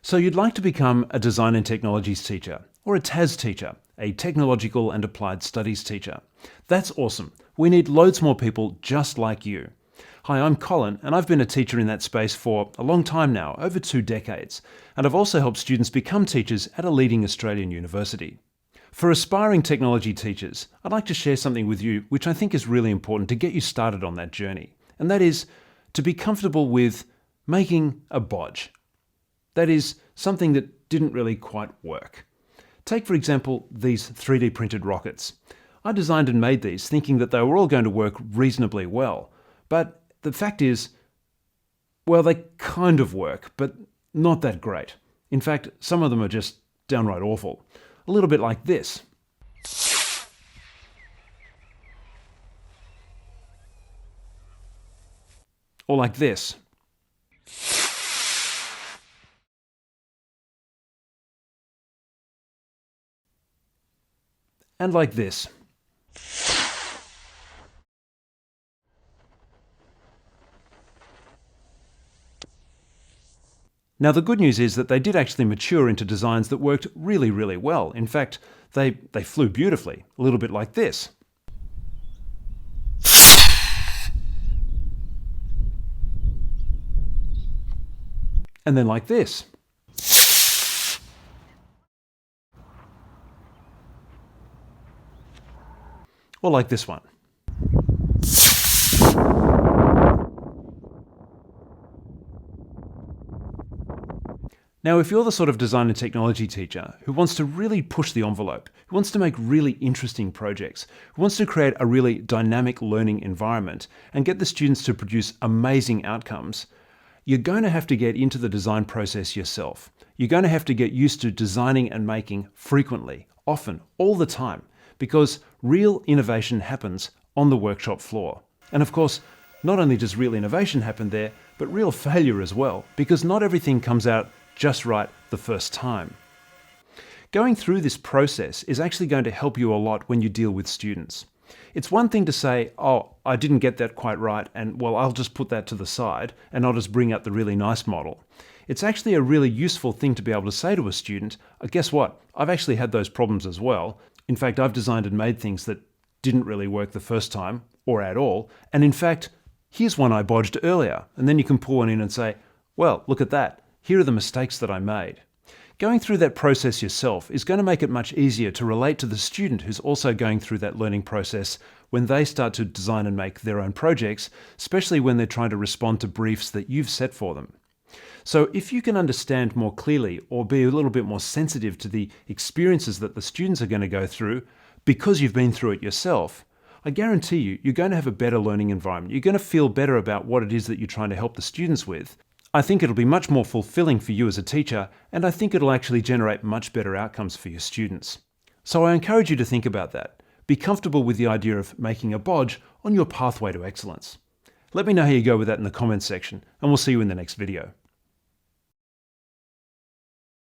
So you'd like to become a design and technologies teacher, or a TAS teacher, a technological and applied studies teacher. That's awesome. We need loads more people just like you. Hi, I'm Colin, and I've been a teacher in that space for a long time now, over 2 decades, and I've also helped students become teachers at a leading Australian university. For aspiring technology teachers, I'd like to share something with you which I think is really important to get you started on that journey, and that is to be comfortable with making a bodge. That is, something that didn't really quite work. Take, for example, these 3D printed rockets. I designed and made these thinking that they were all going to work reasonably well, but the fact is, well, they kind of work, but not that great. In fact, some of them are just downright awful. A little bit like this. Or like this. And like this. Now the good news is that they did actually mature into designs that worked really, really well. In fact, they flew beautifully, a little bit like this. And then like this. Or like this one. Now, if you're the sort of design and technology teacher who wants to really push the envelope, who wants to make really interesting projects, who wants to create a really dynamic learning environment and get the students to produce amazing outcomes, you're going to have to get into the design process yourself. You're going to have to get used to designing and making frequently, often, all the time, because real innovation happens on the workshop floor. And of course, not only does real innovation happen there, but real failure as well, because not everything comes out just right the first time. Going through this process is actually going to help you a lot when you deal with students. It's one thing to say, oh, I didn't get that quite right, and well, I'll just put that to the side, and I'll just bring up the really nice model. It's actually a really useful thing to be able to say to a student, guess what, I've actually had those problems as well. In fact, I've designed and made things that didn't really work the first time, or at all, and in fact, here's one I bodged earlier, and then you can pull one in and say, well, look at that. Here are the mistakes that I made. Going through that process yourself is going to make it much easier to relate to the student who's also going through that learning process when they start to design and make their own projects, especially when they're trying to respond to briefs that you've set for them. So if you can understand more clearly or be a little bit more sensitive to the experiences that the students are going to go through because you've been through it yourself, I guarantee you're going to have a better learning environment. You're going to feel better about what it is that you're trying to help the students with. I think it'll be much more fulfilling for you as a teacher, and I think it'll actually generate much better outcomes for your students. So I encourage you to think about that. Be comfortable with the idea of making a bodge on your pathway to excellence. Let me know how you go with that in the comments section, and we'll see you in the next video.